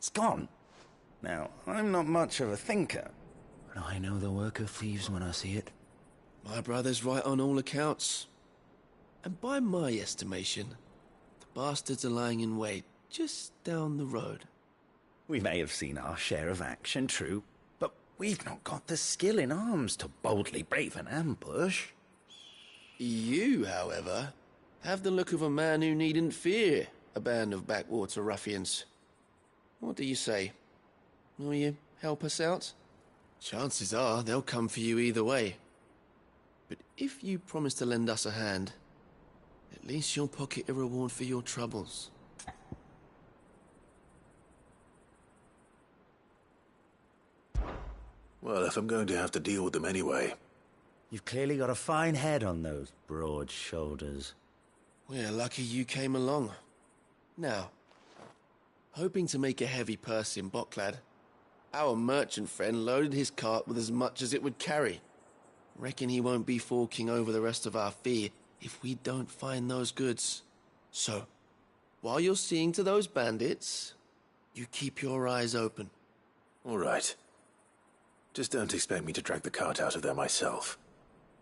It's gone. Now, I'm not much of a thinker, but I know the work of thieves when I see it. My brother's right on all accounts. And by my estimation, the bastards are lying in wait just down the road. We may have seen our share of action, true, but we've not got the skill in arms to boldly brave an ambush. You, however, have the look of a man who needn't fear a band of backwater ruffians. What do you say? Will you help us out? Chances are they'll come for you either way. But if you promise to lend us a hand, at least you'll pocket a reward for your troubles. Well, if I'm going to have to deal with them anyway. You've clearly got a fine head on those broad shoulders. We're lucky you came along. Now, hoping to make a heavy purse in Boklad, our merchant friend loaded his cart with as much as it would carry. Reckon he won't be forking over the rest of our fee if we don't find those goods. So, while you're seeing to those bandits, you keep your eyes open. All right. Just don't expect me to drag the cart out of there myself.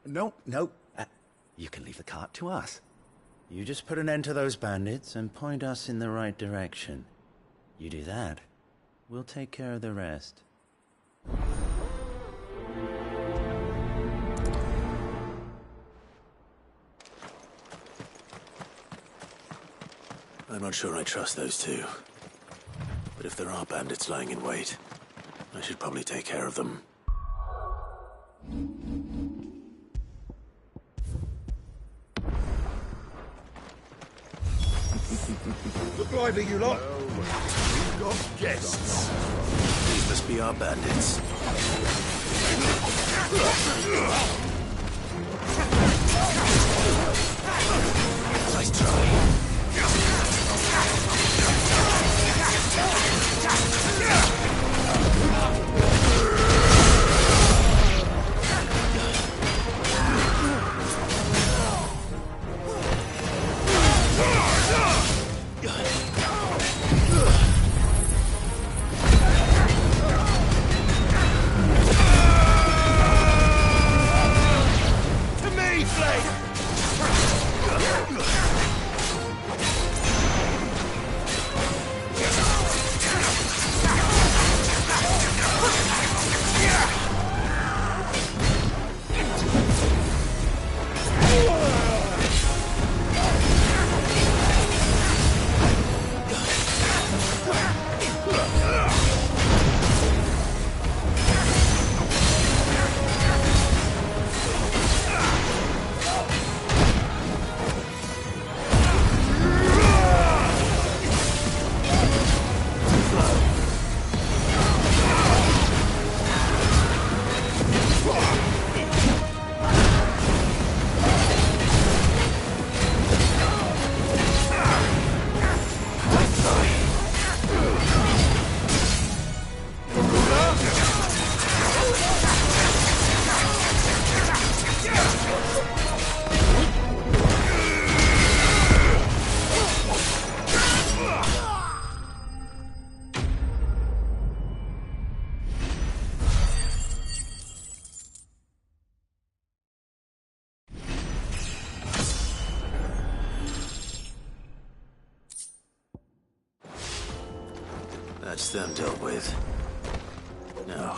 No. You can leave the cart to us. You just put an end to those bandits and point us in the right direction. You do that, we'll take care of the rest. I'm not sure I trust those two. But if there are bandits lying in wait, I should probably take care of them. Look lively, you lot. We've got guests. These must be our bandits. Nice try. That's them dealt with. Now,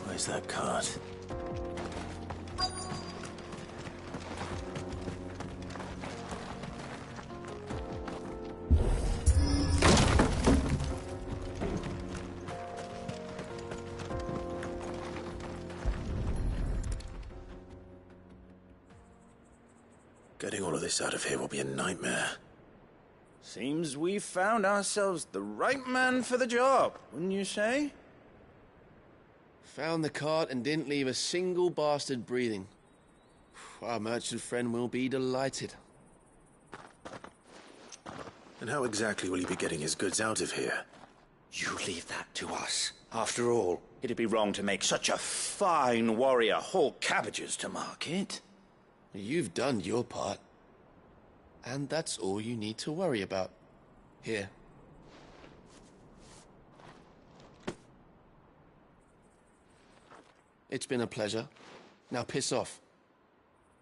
where's that cart? Getting all of this out of here will be a nightmare. Seems we've found ourselves the right man for the job, wouldn't you say? Found the cart and didn't leave a single bastard breathing. Our merchant friend will be delighted. And how exactly will he be getting his goods out of here? You leave that to us. After all, it'd be wrong to make such a fine warrior haul cabbages to market. You've done your part. And that's all you need to worry about. Here. It's been a pleasure. Now piss off.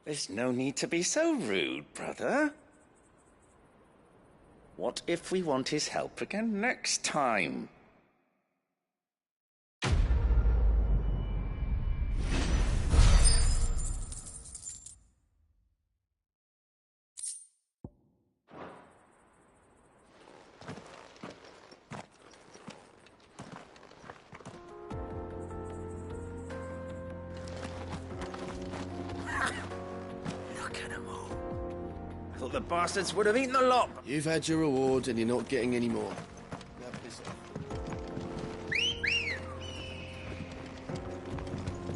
There's no need to be so rude, brother. What if we want his help again next time? The bastards would have eaten the lot. You've had your reward and you're not getting any more. Now piss off.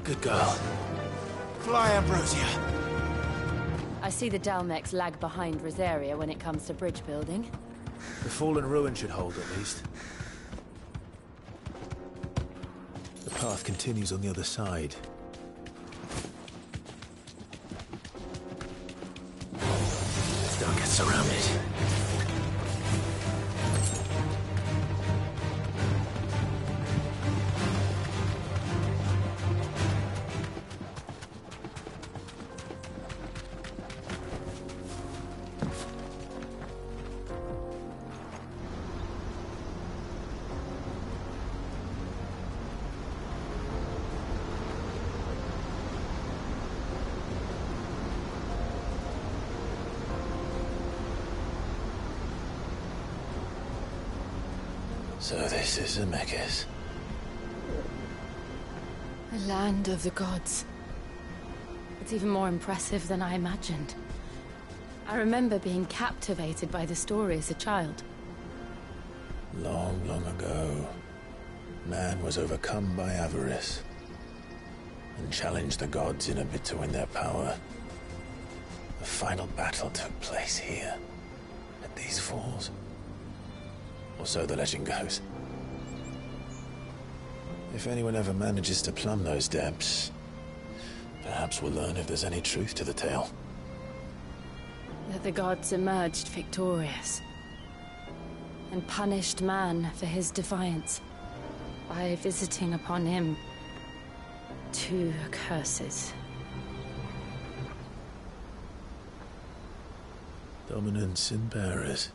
Good girl. Fly, Ambrosia. I see the Dalmex lag behind Rosaria when it comes to bridge building. The fallen ruin should hold, at least. The path continues on the other side. Don't get surrounded. So this is Zemeckis. The land of the gods. It's even more impressive than I imagined. I remember being captivated by the story as a child. Long, long ago, man was overcome by avarice and challenged the gods in a bid to win their power. The final battle took place here, at these falls. Or so the legend goes. If anyone ever manages to plumb those depths, perhaps we'll learn if there's any truth to the tale. That the gods emerged victorious and punished man for his defiance by visiting upon him 2 curses. Dominance and bearers.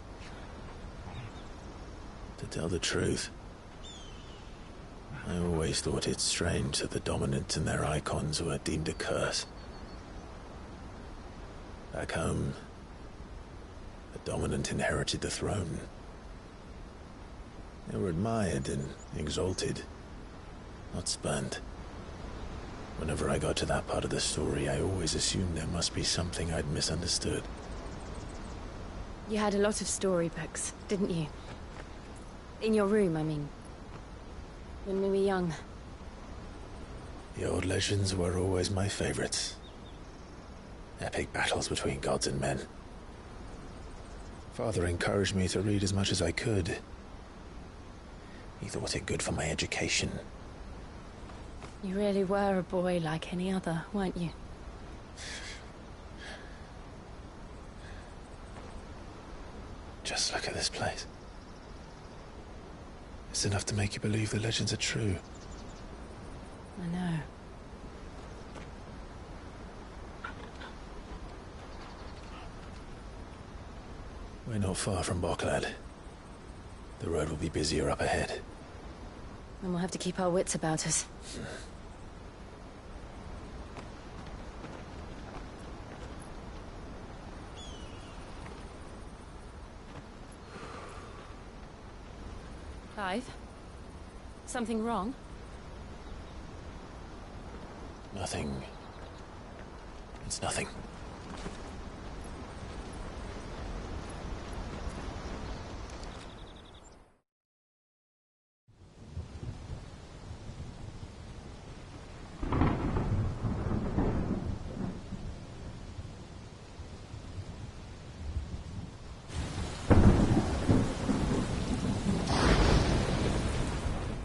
To tell the truth, I always thought it strange that the dominant and their icons were deemed a curse. Back home, the dominant inherited the throne. They were admired and exalted, not spurned. Whenever I got to that part of the story, I always assumed there must be something I'd misunderstood. You had a lot of storybooks, didn't you? In your room, I mean. When we were young. The old legends were always my favorites. Epic battles between gods and men. Father encouraged me to read as much as I could. He thought it good for my education. You really were a boy like any other, weren't you? Just look at this place. It's enough to make you believe the legends are true. I know. We're not far from Boklad. The road will be busier up ahead. And we'll have to keep our wits about us. Clive? Something wrong? Nothing. It's nothing.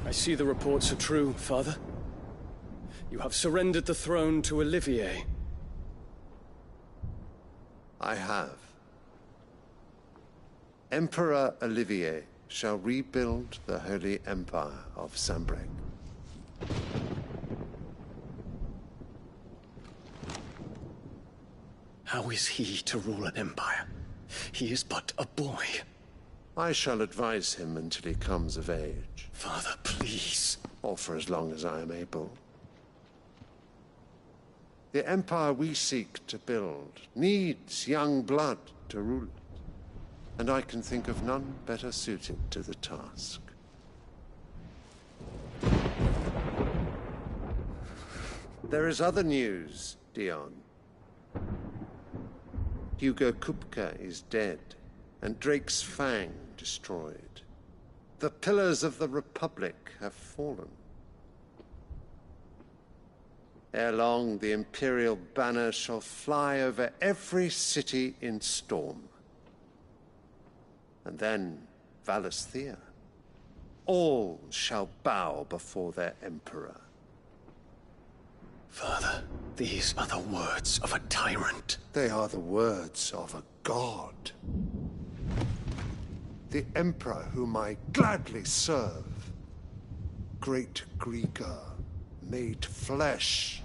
I see the reports are true, Father. You have surrendered the throne to Olivier. I have. Emperor Olivier shall rebuild the Holy Empire of Sanbreque. How is he to rule an empire? He is but a boy. I shall advise him until he comes of age. Father, please. Or for as long as I am able. The empire we seek to build needs young blood to rule it. And I can think of none better suited to the task. There is other news, Dion. Hugo Kupka is dead, and Drake's Fang destroyed. The pillars of the Republic have fallen. Ere long, the Imperial banner shall fly over every city in Storm. And then Valisthea. All shall bow before their Emperor. Father, these are the words of a tyrant. They are the words of a god. The Emperor whom I gladly serve. Great Greeker, made flesh.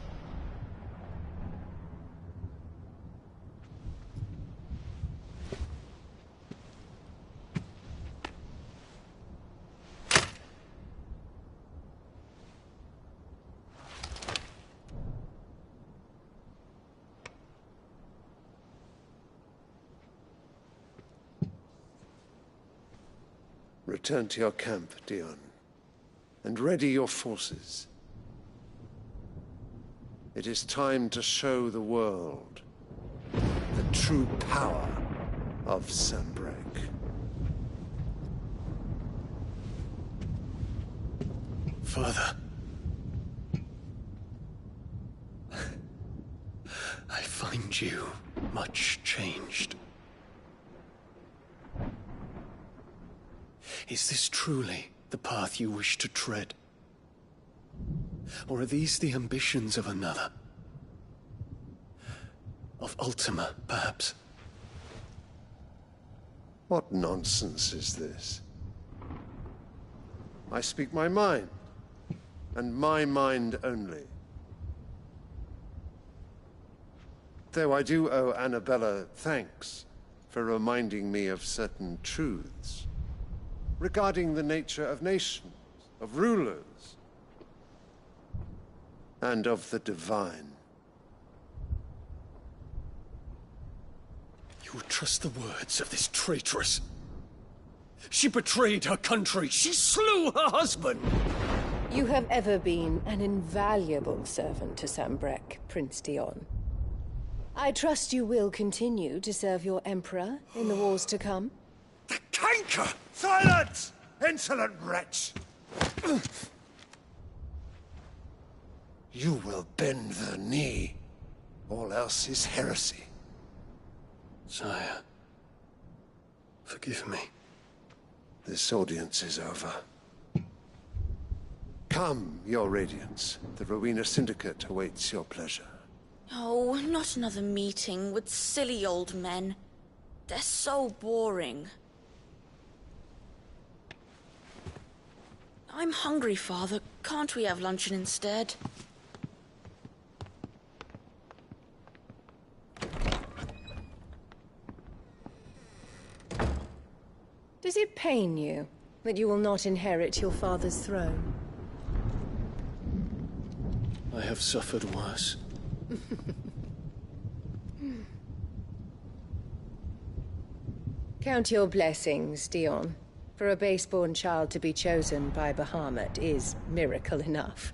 Return to your camp, Dion, and ready your forces. It is time to show the world the true power of Sanbreque. Father. I find you much changed. Is this truly the path you wish to tread? Or are these the ambitions of another? Of Ultima, perhaps? What nonsense is this? I speak my mind, and my mind only. Though I do owe Annabella thanks for reminding me of certain truths regarding the nature of nations, of rulers, and of the divine. You would trust the words of this traitress? She betrayed her country. She slew her husband. You have ever been an invaluable servant to Sanbreque, Prince Dion. I trust you will continue to serve your Emperor in the wars to come. The canker! Silence! Insolent wretch! You will bend the knee. All else is heresy. Sire, forgive me. This audience is over. Come, your Radiance. The Rowena Syndicate awaits your pleasure. Oh, not another meeting with silly old men. They're so boring. I'm hungry, Father. Can't we have luncheon instead? Does it pain you that you will not inherit your father's throne? I have suffered worse. Count your blessings, Dion. For a base-born child to be chosen by Bahamut is miracle enough.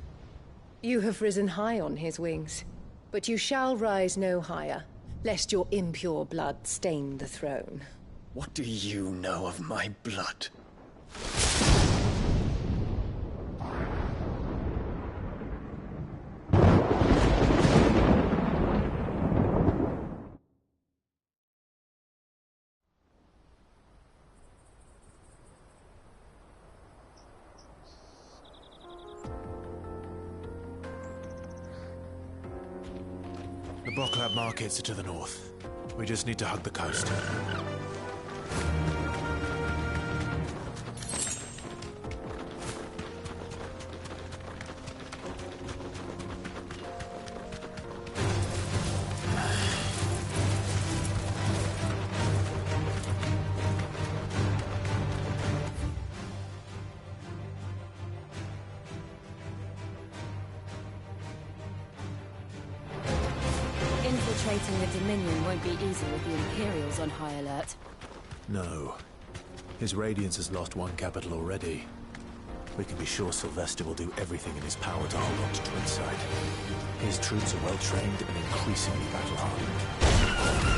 You have risen high on his wings, but you shall rise no higher, lest your impure blood stain the throne. What do you know of my blood? The Boklab markets are to the north. We just need to hug the coast. Infiltrating the Dominion won't be easy with the Imperials on high alert. No. His Radiance has lost one capital already. We can be sure Sylvester will do everything in his power to hold on to Twinside. His troops are well-trained and increasingly battle-hardened.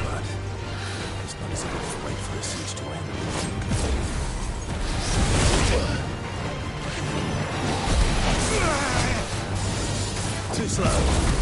But it's not as if we can wait for the siege to end. Too slow.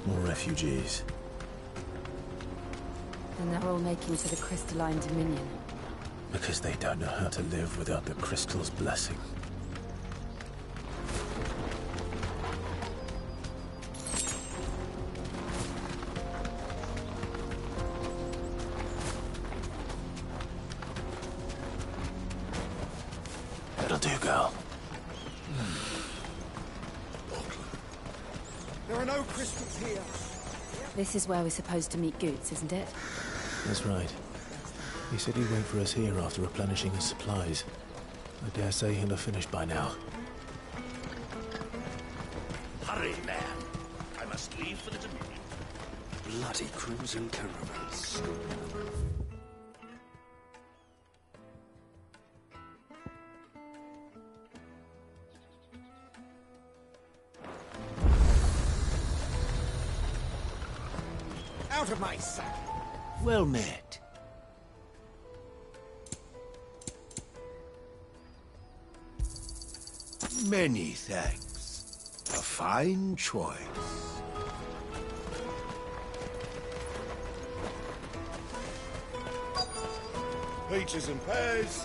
More refugees. And they're all making to the Crystalline Dominion. Because they don't know how to live without the Crystal's blessing. That'll do, girl. There are no crystals here. This is where we're supposed to meet Goots, isn't it? That's right. He said he'd wait for us here after replenishing his supplies. I dare say he'll have finished by now. Hurry, man. I must leave for the Dominion. Bloody crimson caravans. Out of my sight. Well met. Many thanks. A fine choice. Peaches and pears.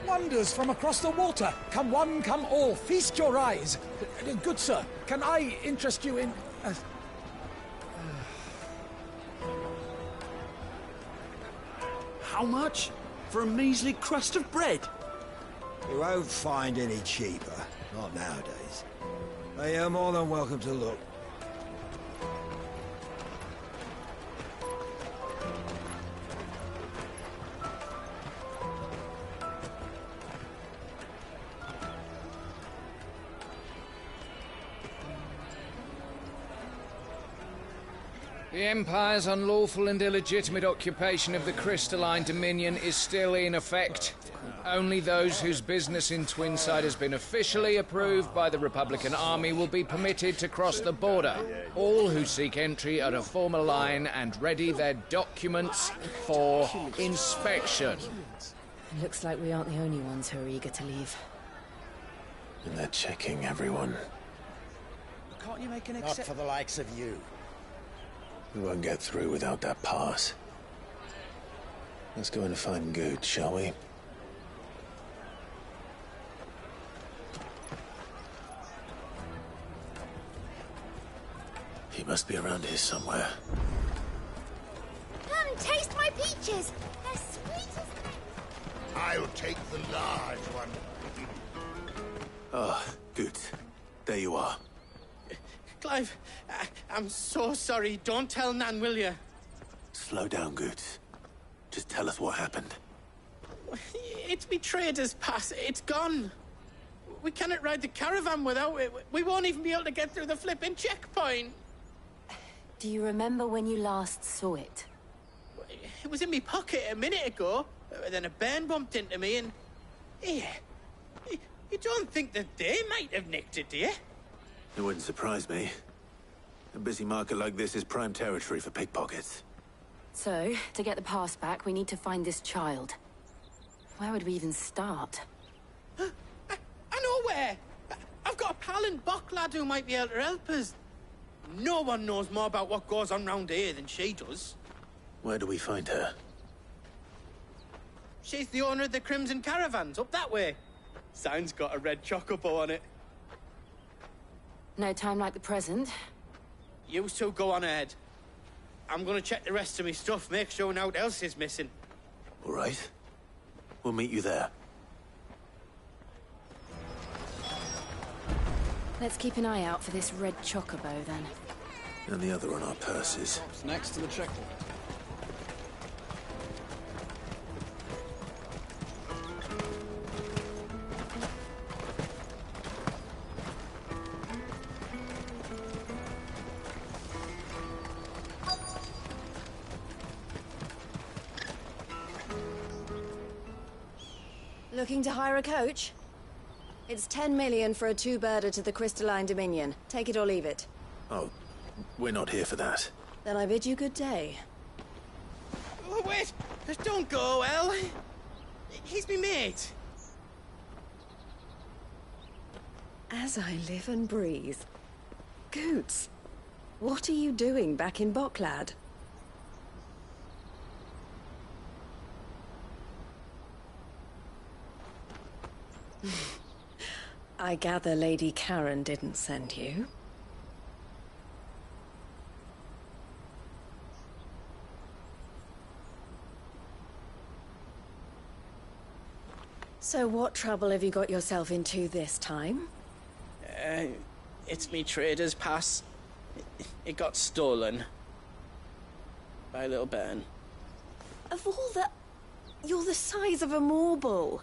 Wonders from across the water. Come one, come all. Feast your eyes. Good sir, can I interest you in... How much? For a measly crust of bread? You won't find any cheaper. Not nowadays. But you're more than welcome to look. The Empire's unlawful and illegitimate occupation of the Crystalline Dominion is still in effect. Only those whose business in Twinside has been officially approved by the Republican Army will be permitted to cross the border. All who seek entry are to form a line and ready their documents for inspection. Looks like we aren't the only ones who are eager to leave. And they're checking everyone. Can't you make an Not for the likes of you. We won't get through without that pass. Let's go in and find Good, shall we? He must be around here somewhere. Come, taste my peaches! They're sweet as things! I'll take the large one. Ah, Good. There you are. Clive, I'm so sorry. Don't tell Nan, will you? Slow down, Good. Just tell us what happened. It's betrayed us, Pass. It's gone. We cannot ride the caravan without it. We won't even be able to get through the flipping checkpoint. Do you remember when you last saw it? It was in my pocket a minute ago. Then a bairn bumped into me and... Yeah. You don't think that they might have nicked it, do you? It wouldn't surprise me. A busy market like this is prime territory for pickpockets. So, to get the pass back, we need to find this child. Where would we even start? I know where! I've got a pal in Bock lad who might be able to help us. No one knows more about what goes on round here than she does. Where do we find her? She's the owner of the Crimson Caravans, up that way. Sign's got a red chocobo on it. No time like the present. You two go on ahead. I'm gonna check the rest of my stuff, make sure naught else is missing. All right. We'll meet you there. Let's keep an eye out for this red chocobo, then. And the other on our purses. It's next to the checkpoint. Looking to hire a coach? It's 10 million for a two-birder to the Crystalline Dominion. Take it or leave it. Oh, we're not here for that. Then I bid you good day. Oh, wait! Don't go, El. He's me mate. As I live and breathe. Goots, what are you doing back in Bocklad? I gather Lady Karen didn't send you. So what trouble have you got yourself into this time? It's me trader's pass. It got stolen. By a little bairn. Of all the... You're the size of a marble.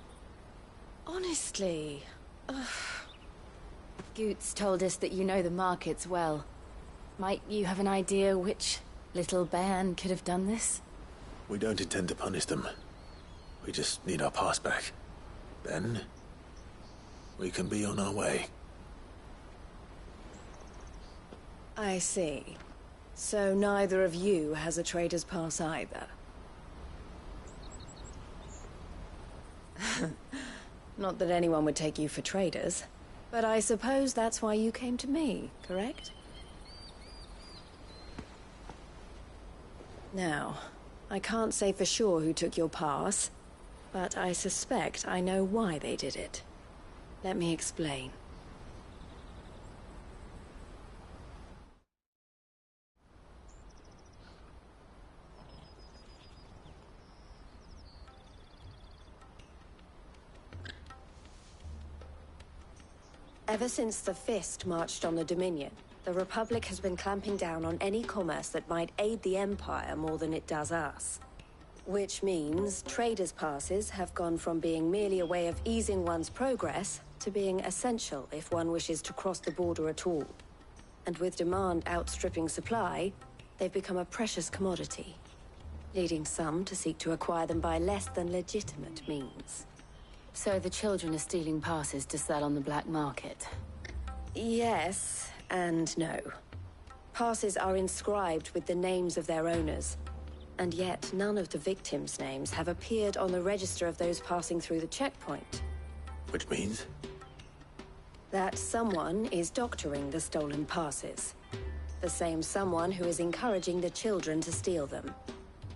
Honestly. Ugh. Goots told us that you know the markets well. Might you have an idea which little bairn could have done this? We don't intend to punish them. We just need our pass back. Then, we can be on our way. I see. So neither of you has a trader's pass either. Not that anyone would take you for traders, but I suppose that's why you came to me, correct? Now, I can't say for sure who took your pass, but I suspect I know why they did it. Let me explain. Ever since the Fist marched on the Dominion, the Republic has been clamping down on any commerce that might aid the Empire more than it does us. Which means traders' passes have gone from being merely a way of easing one's progress to being essential if one wishes to cross the border at all. And with demand outstripping supply, they've become a precious commodity, leading some to seek to acquire them by less than legitimate means. So the children are stealing passes to sell on the black market? Yes, and no. Passes are inscribed with the names of their owners, and yet none of the victims' names have appeared on the register of those passing through the checkpoint. Which means? That someone is doctoring the stolen passes. The same someone who is encouraging the children to steal them.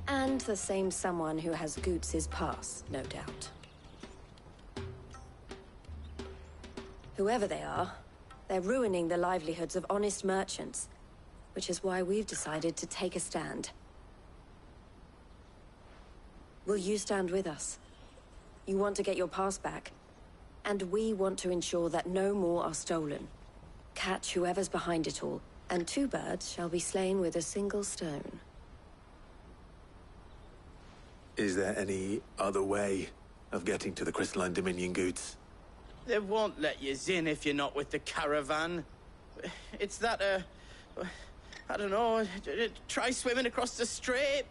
And the same someone who has Goots's pass, no doubt. Whoever they are, they're ruining the livelihoods of honest merchants, which is why we've decided to take a stand. Will you stand with us? You want to get your pass back, and we want to ensure that no more are stolen. Catch whoever's behind it all, and 2 birds shall be slain with a single stone. Is there any other way of getting to the Crystalline Dominion Goods? They won't let you in if you're not with the caravan. It's that, I don't know, try swimming across the strait.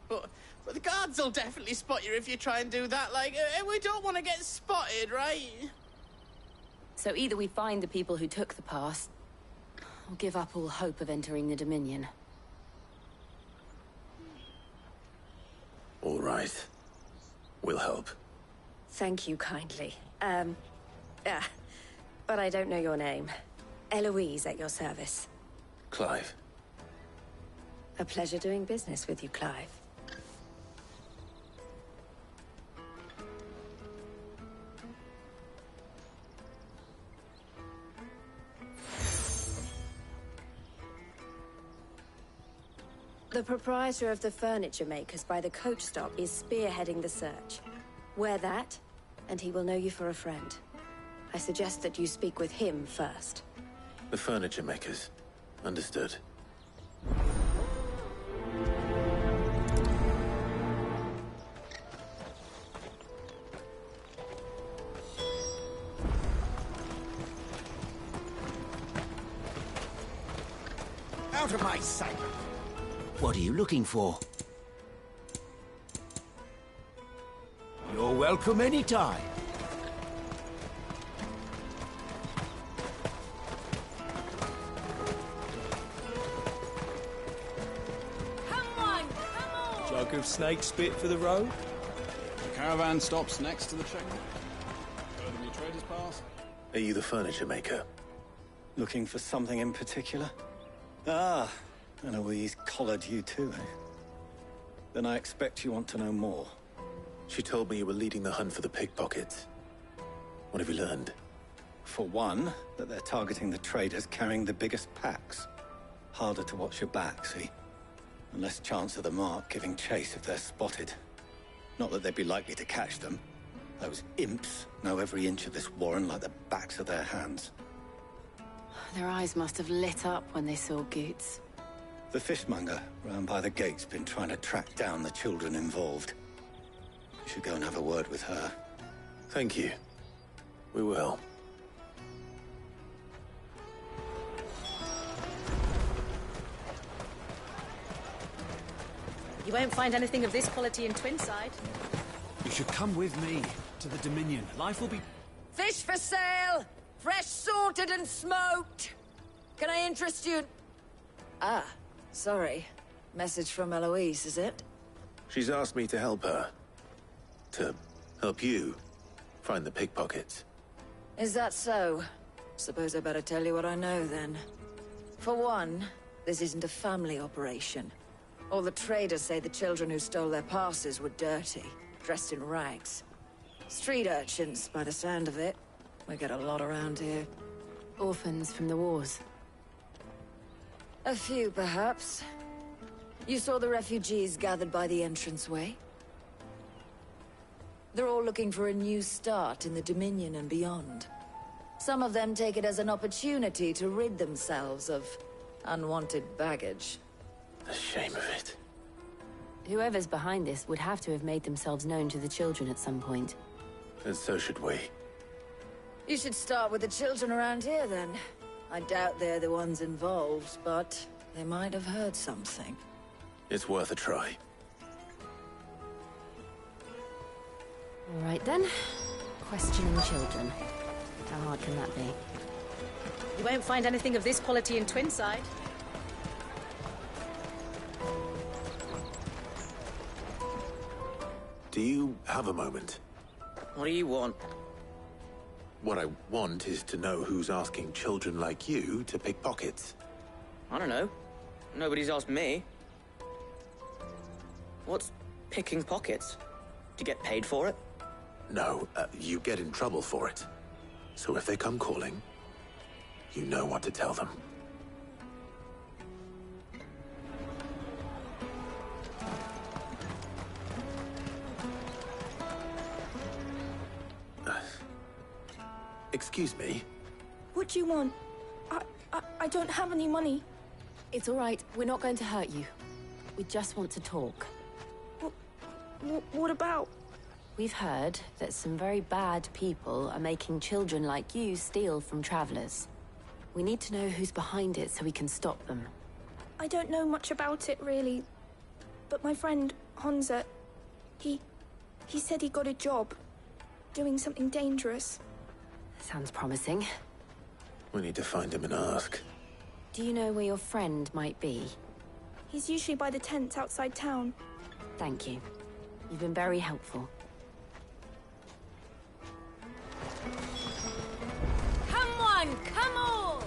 But the guards will definitely spot you if you try and do that. Like, we don't want to get spotted, right? So either we find the people who took the pass, or give up all hope of entering the Dominion. All right. We'll help. Thank you kindly. But I don't know your name. Eloise at your service. Clive. A pleasure doing business with you, Clive. The proprietor of the furniture makers by the coach stop is spearheading the search. Wear that, and he will know you for a friend. I suggest that you speak with him first. The furniture makers. Understood. Out of my sight! What are you looking for? You're welcome anytime. Jug of snake spit for the road? The caravan stops next to the checkpoint. Heard of your trader's pass? Are you the furniture maker? Looking for something in particular? Ah, Eloise collared you too, eh? Then I expect you want to know more. She told me you were leading the hunt for the pickpockets. What have you learned? For one, that they're targeting the traders carrying the biggest packs. Harder to watch your back, see? And less chance of the mark giving chase if they're spotted. Not that they'd be likely to catch them. Those imps know every inch of this warren like the backs of their hands. Their eyes must have lit up when they saw Goots. The fishmonger round by the gate's been trying to track down the children involved. You should go and have a word with her. Thank you. We will. You won't find anything of this quality in Twinside. You should come with me to the Dominion. Life will be... Fish for sale! Fresh sorted and smoked! Can I interest you? Ah, sorry. Message from Eloise, is it? She's asked me to help her. To help you find the pickpockets. Is that so? Suppose I better tell you what I know, then. For one, this isn't a family operation. All the traders say the children who stole their passes were dirty, dressed in rags. Street urchins, by the sound of it. We get a lot around here. Orphans from the wars. A few, perhaps. You saw the refugees gathered by the entranceway? They're all looking for a new start in the Dominion and beyond. Some of them take it as an opportunity to rid themselves of unwanted baggage. The shame of it. Whoever's behind this would have to have made themselves known to the children at some point. And so should we. You should start with the children around here, then. I doubt they're the ones involved, but They might have heard something. It's worth a try. All right then. Questioning children. How hard can that be? You won't find anything of this quality in Twinside. Do you have a moment? What do you want? What I want is to know who's asking children like you to pick pockets. I don't know. Nobody's asked me. What's picking pockets? Do you get paid for it? No, you get in trouble for it. So if they come calling, you know what to tell them. Excuse me? What do you want? I don't have any money. It's all right. We're not going to hurt you. We just want to talk. What about? We've heard that some very bad people are making children like you steal from travelers. We need to know who's behind it so we can stop them. I don't know much about it, really. But my friend, Hansa, he said he got a job. Doing something dangerous. Sounds promising. We need to find him and ask. Do you know where your friend might be? He's usually by the tents outside town. Thank you. You've been very helpful. Come on, come on!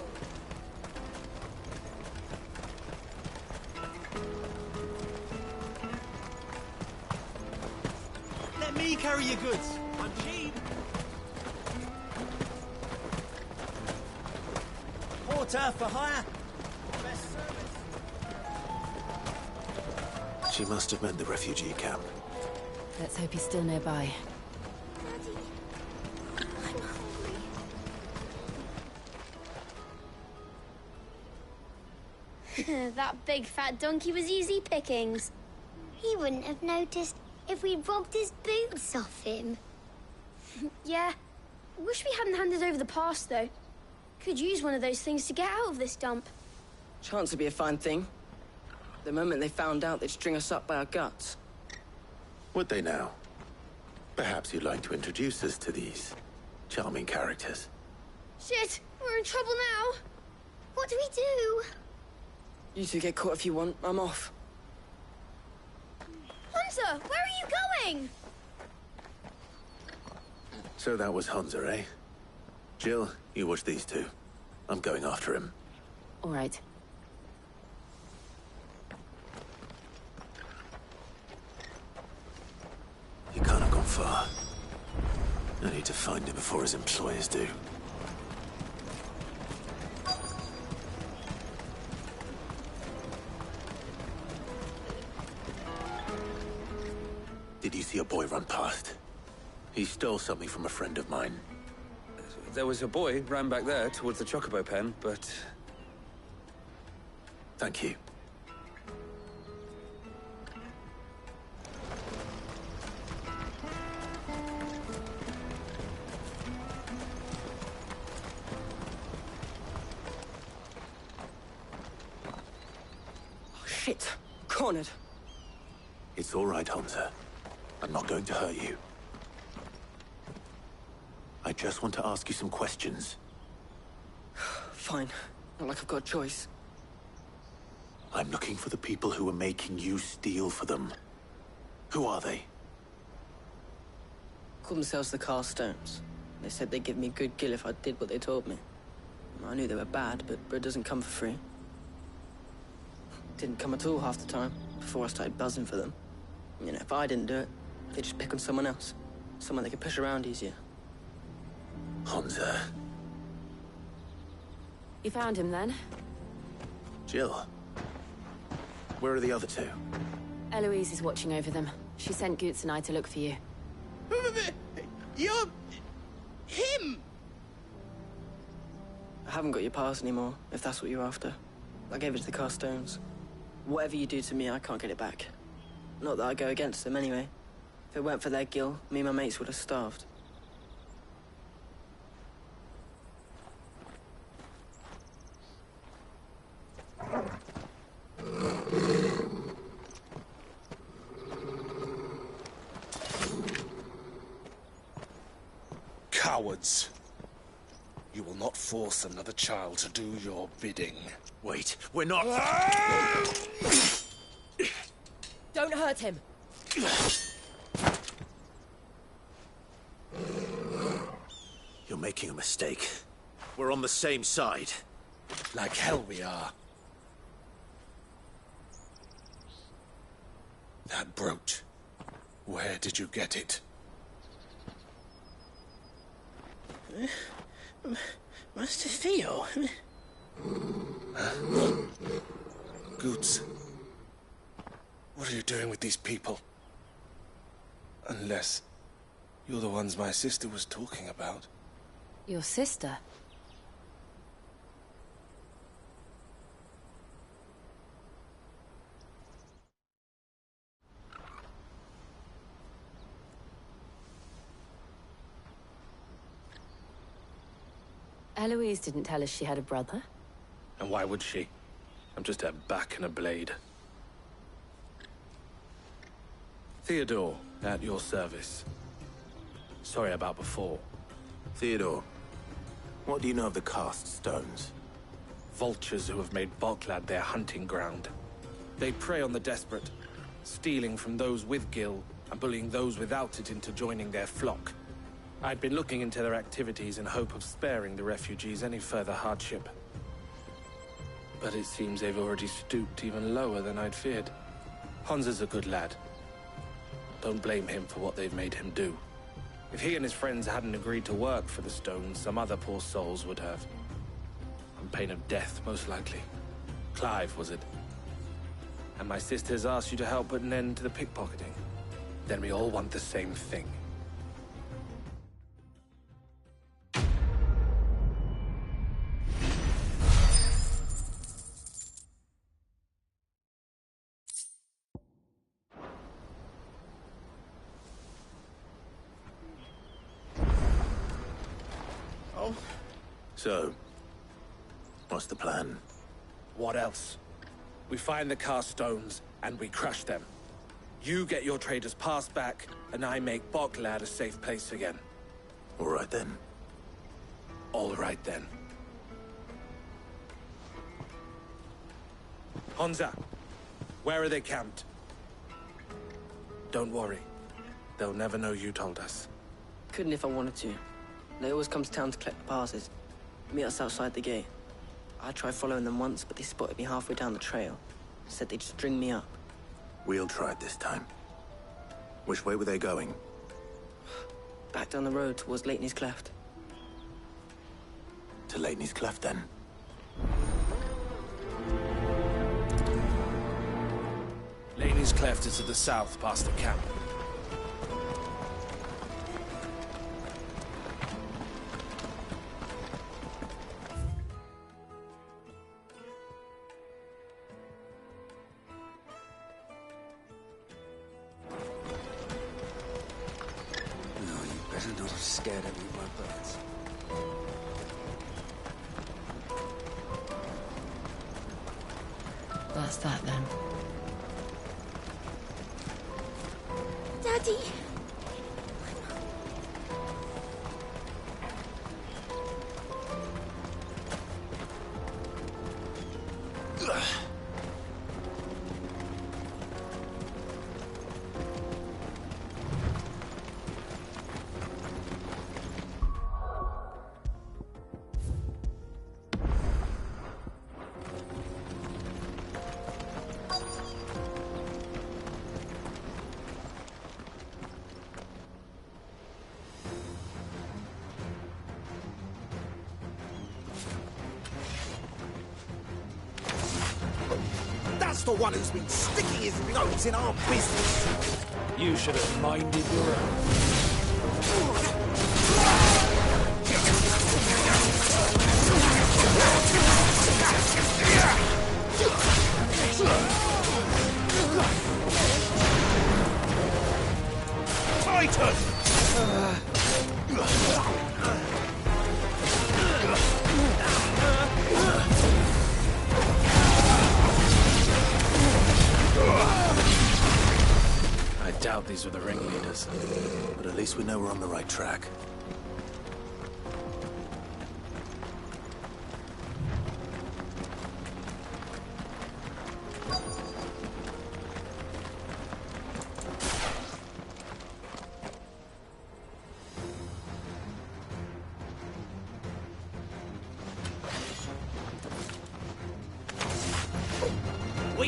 Let me carry your goods. I'm cheap. Porter for hire. Best service. She must have meant the refugee camp. Let's hope he's still nearby. That big fat donkey was easy pickings. He wouldn't have noticed if we'd robbed his boots off him. Yeah. Wish we hadn't handed over the pass, though. Could use one of those things to get out of this dump. Chance would be a fine thing. The moment they found out, they'd string us up by our guts. Would they now? Perhaps you'd like to introduce us to these charming characters. Shit, we're in trouble now. What do we do? You two get caught if you want. I'm off. Hunter, where are you going? So that was Hansa, eh? Jill, you watch these two. I'm going after him. All right. He can't have gone far. I need to find him before his employers do. Did you see a boy run past? He stole something from a friend of mine. There was a boy ran back there towards the Chocobo pen, but... Thank you. Oh, shit. Cornered. It's all right, Hansa. I'm not going to hurt you. I just want to ask you some questions. Fine. Not like I've got a choice. I'm looking for the people who are making you steal for them. Who are they? Called themselves the Carstones. They said they'd give me good gill if I did what they told me. I knew they were bad, but bread doesn't come for free. Didn't come at all half the time, before I started buzzing for them. You know, if I didn't do it, they'd just pick on someone else. Someone they could push around easier. Hansa. You found him then? Jill. Where are the other two? Eloise is watching over them. She sent Goots and I to look for you. You're... him! I haven't got your pass anymore, if that's what you're after. I gave it to the Carstones. Whatever you do to me, I can't get it back. Not that I go against them anyway. If it weren't for their gill, me and my mates would have starved. cowards. You will not force another child to do your bidding. Wait, we're not... Don't hurt him. You're making a mistake. We're on the same side. Like hell we are. That brooch. Where did you get it? Master Theo? Goots. What are you doing with these people? Unless you're the ones my sister was talking about. Your sister? Eloise didn't tell us she had a brother. And why would she? I'm just her back and a blade. Theodore, at your service. Sorry about before. Theodore, what do you know of the cast stones? Vultures who have made Boklad their hunting ground. They prey on the desperate, stealing from those with Gil and bullying those without it into joining their flock. I'd been looking into their activities in hope of sparing the refugees any further hardship. But it seems they've already stooped even lower than I'd feared. Hans is a good lad. Don't blame him for what they've made him do. If he and his friends hadn't agreed to work for the stones, some other poor souls would have. On pain of death, most likely. Clive, was it? And my sisters asked you to help put an end to the pickpocketing. Then we all want the same thing. So, what's the plan? What else? We find the cast stones, and we crush them. You get your traders pass back, and I make Boklad a safe place again. All right then. All right then. Honza, where are they camped? Don't worry. They'll never know you told us. Couldn't if I wanted to. They always come to town to collect the passes. Meet us outside the gate. I tried following them once, but they spotted me halfway down the trail. Said they'd string me up. We'll try it this time. Which way were they going? Back down the road towards Leitney's Cleft. To Leitney's Cleft, then? Leitney's Cleft is to the south, past the camp. Scared of me, my birds. That's that then. Daddy! That's the one who's been sticking his nose in our business. You should have minded your own. Titan! I doubt these were the ringleaders. But at least we know we're on the right track.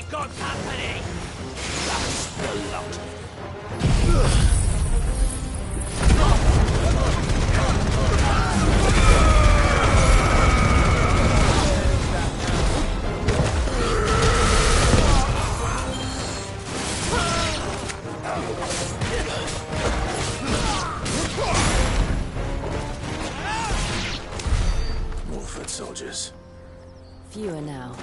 We've got company! That's the lot. More foot soldiers. Fewer now.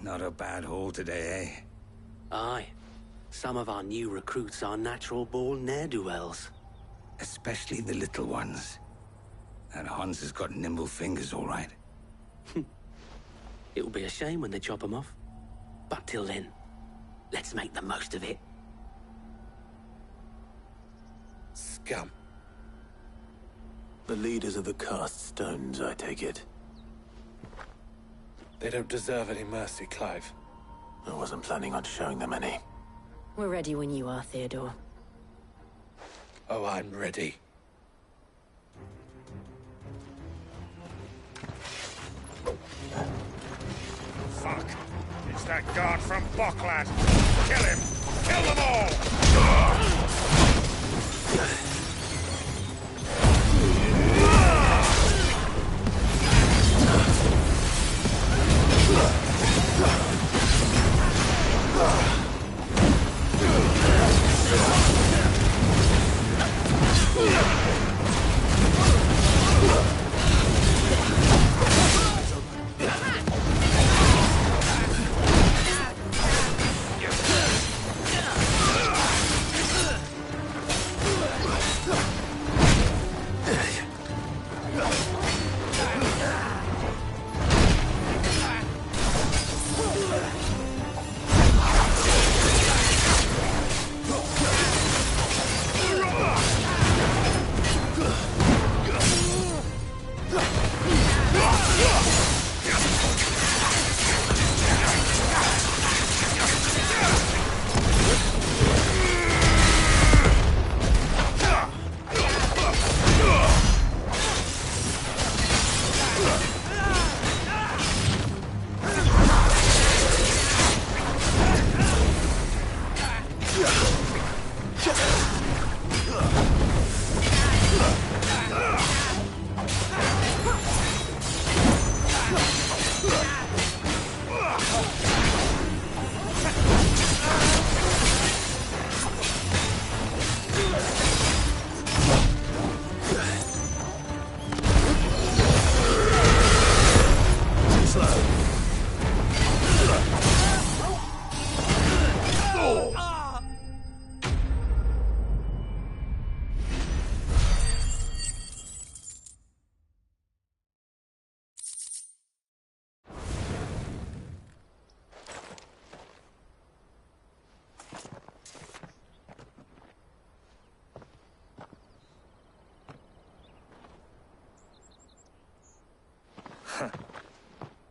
Not a bad haul today, eh? Aye. Some of our new recruits are natural-born ne'er-do-wells. Especially the little ones. And Hans has got nimble fingers, all right. It'll be a shame when they chop them off. But till then, let's make the most of it. Scum. The leaders of the cast stones, I take it. They don't deserve any mercy, Clive. I wasn't planning on showing them any. We're ready when you are, Theodore. Oh, I'm ready. Fuck! It's that guard from Bocklad! Kill him! Kill them all!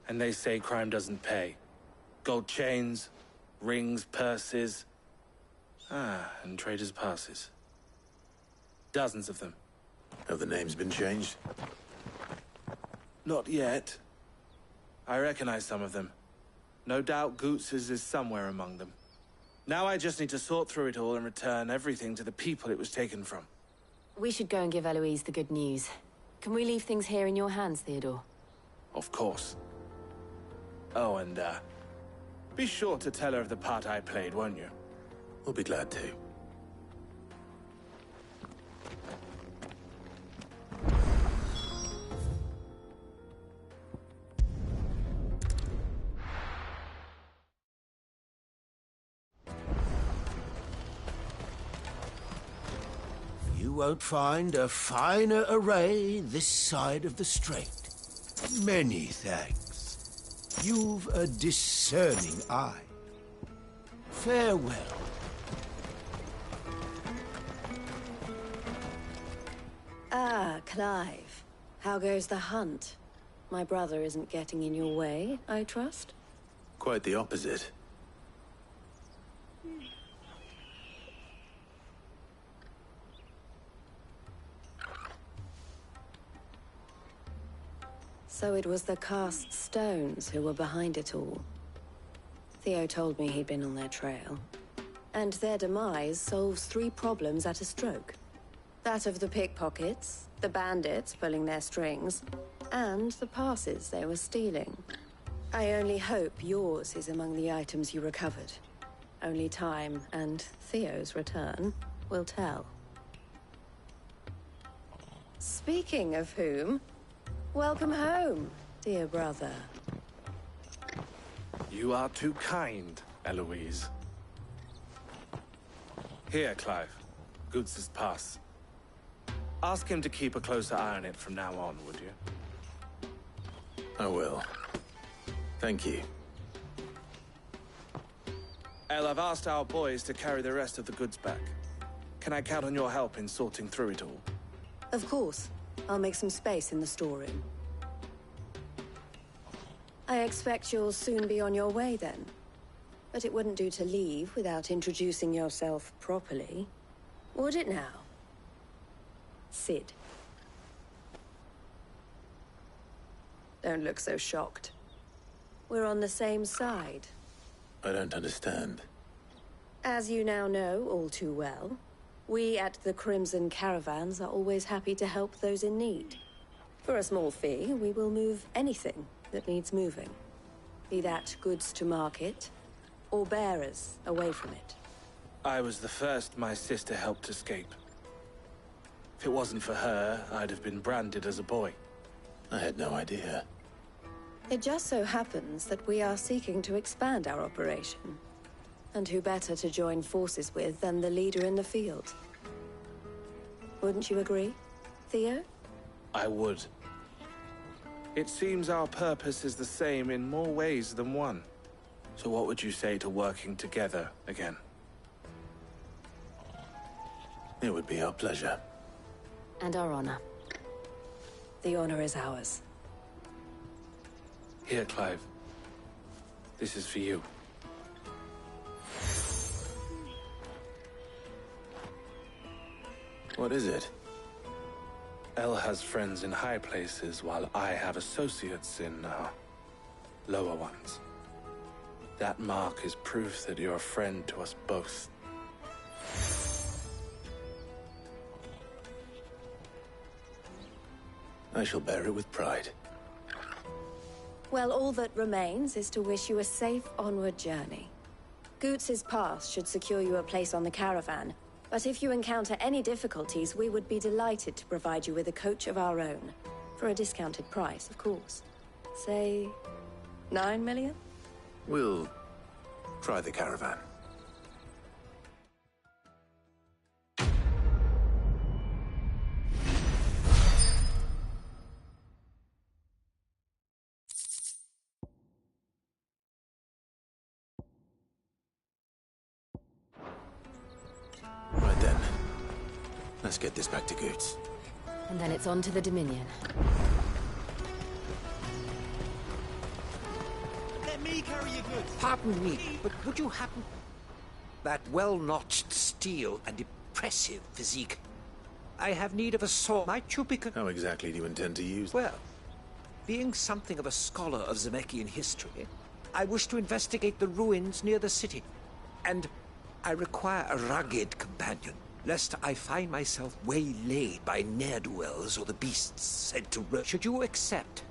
And they say crime doesn't pay. Gold chains, rings, purses. And traders' passes. Dozens of them. Have the names been changed? Not yet. I recognize some of them. No doubt Goots's is somewhere among them. Now I just need to sort through it all and return everything to the people it was taken from. We should go and give Eloise the good news. Can we leave things here in your hands, Theodore? Of course. Oh, and, be sure to tell her of the part I played, won't you? We'll be glad to. You won't find a finer array this side of the strait. Many thanks. You've a discerning eye. Farewell. Ah, Clive. How goes the hunt? My brother isn't getting in your way, I trust? Quite the opposite. So it was the cast stones who were behind it all. Theo told me he'd been on their trail. And their demise solves 3 problems at a stroke. That of the pickpockets, the bandits pulling their strings, and the passes they were stealing. I only hope yours is among the items you recovered. Only time and Theo's return will tell. Speaking of whom, welcome home, dear brother. You are too kind, Eloise. Here, Clive. Goods' pass. Ask him to keep a closer eye on it from now on, would you? I will. Thank you. El, I've asked our boys to carry the rest of the goods back. Can I count on your help in sorting through it all? Of course. I'll make some space in the storeroom. I expect you'll soon be on your way then. But it wouldn't do to leave without introducing yourself properly. Would it now? Sid. Don't look so shocked. We're on the same side. I don't understand. As you now know all too well, we at the Crimson Caravans are always happy to help those in need. For a small fee, we will move anything that needs moving. Be that goods to market, or bearers away from it. I was the first my sister helped escape. If it wasn't for her, I'd have been branded as a boy. I had no idea. It just so happens that we are seeking to expand our operation. And who better to join forces with than the leader in the field? Wouldn't you agree, Theo? I would. It seems our purpose is the same in more ways than one. So what would you say to working together again? It would be our pleasure. And our honor. The honor is ours. Here, Clive. This is for you. What is it? El has friends in high places, while I have associates in, lower ones. That mark is proof that you're a friend to us both. I shall bear it with pride. Well, all that remains is to wish you a safe onward journey. Goots' pass should secure you a place on the caravan, but if you encounter any difficulties, we would be delighted to provide you with a coach of our own. For a discounted price, of course. Say, 9 million? We'll try the caravan. Right then. Let's get this back to Goots. And then it's on to the Dominion. Let me carry your goods. Pardon me, but would you happen... That well-notched steel and impressive physique. I have need of a sword. Might you be... How exactly do you intend to use... Well, being something of a scholar of Zemeckis history, I wish to investigate the ruins near the city. And I require a rugged companion, lest I find myself waylaid by ne'er-do-wells or the beasts sent to... Should you accept,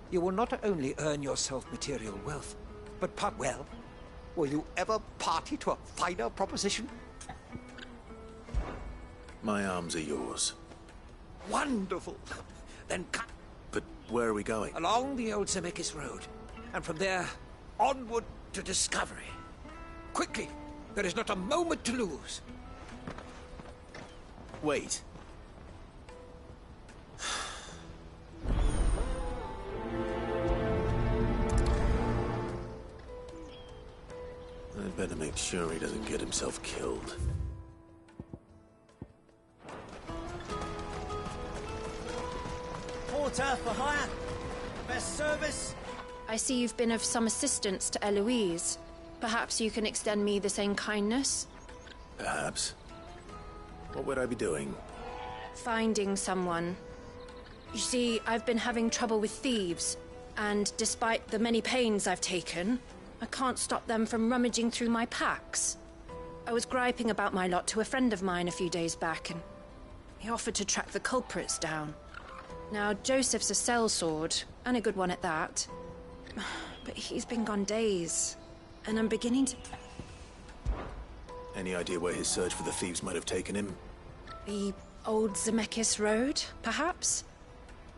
you will not only earn yourself material wealth, but part well. Will you ever party to a finer proposition? My arms are yours. Wonderful. Then cut. But where are we going? Along the old Zemeckis Road. And from there, onward to discovery. Quickly! There is not a moment to lose. Wait. I'd better make sure he doesn't get himself killed. Porter for hire. Best service. I see you've been of some assistance to Eloise. Perhaps you can extend me the same kindness? Perhaps. What would I be doing? Finding someone. You see, I've been having trouble with thieves, and despite the many pains I've taken, I can't stop them from rummaging through my packs. I was griping about my lot to a friend of mine a few days back, and he offered to track the culprits down. Now, Joseph's a sellsword, and a good one at that. But he's been gone days, and I'm beginning to... Any idea where his search for the thieves might have taken him? The old Zemeckis Road, perhaps?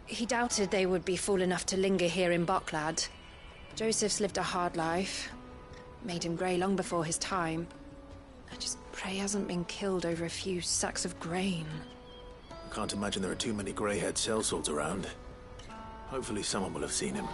He doubted they would be fool enough to linger here in Boklad. Joseph's lived a hard life. Made him grey long before his time. I just pray he hasn't been killed over a few sacks of grain. I can't imagine there are too many grey-haired sellswords around. Hopefully someone will have seen him.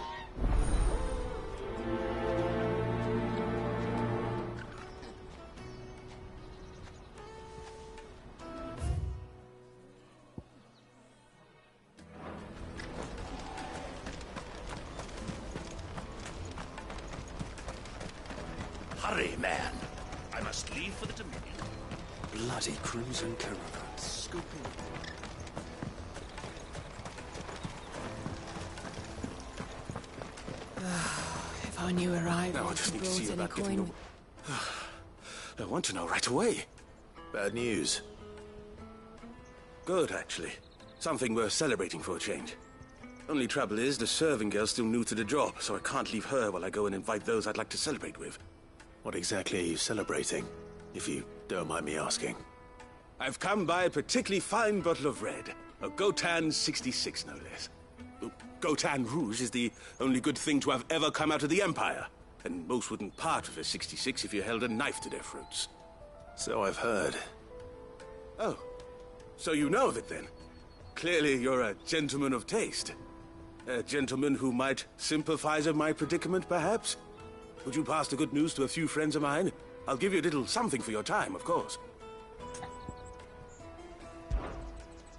Hurry, man. I must leave for the Dominion. Bloody crimson caravan. Scooping. If I knew where I Now I just need to see about getting the... I want to know right away. Bad news. Good, actually. Something worth celebrating for a change. Only trouble is, the serving girl's still new to the job, so I can't leave her while I go and invite those I'd like to celebrate with. What exactly are you celebrating, if you don't mind me asking? I've come by a particularly fine bottle of red. A Ff16, no less. Gotan Rouge is the only good thing to have ever come out of the Empire. And most wouldn't part with a 66 if you held a knife to their throats. So I've heard. Oh. So you know of it, then? Clearly you're a gentleman of taste. A gentleman who might sympathize with my predicament, perhaps? Would you pass the good news to a few friends of mine? I'll give you a little something for your time, of course.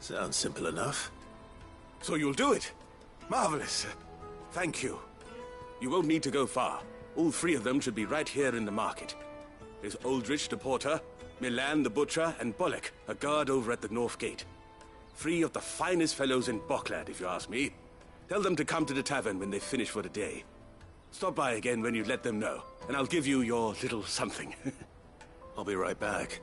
Sounds simple enough. So you'll do it? Marvelous. Thank you. You won't need to go far. All three of them should be right here in the market. There's Aldrich the porter, Milan the butcher, and Bollock, a guard over at the north gate. Three of the finest fellows in Boklad, if you ask me. Tell them to come to the tavern when they finish for the day. Stop by again when you let them know, and I'll give you your little something. I'll be right back.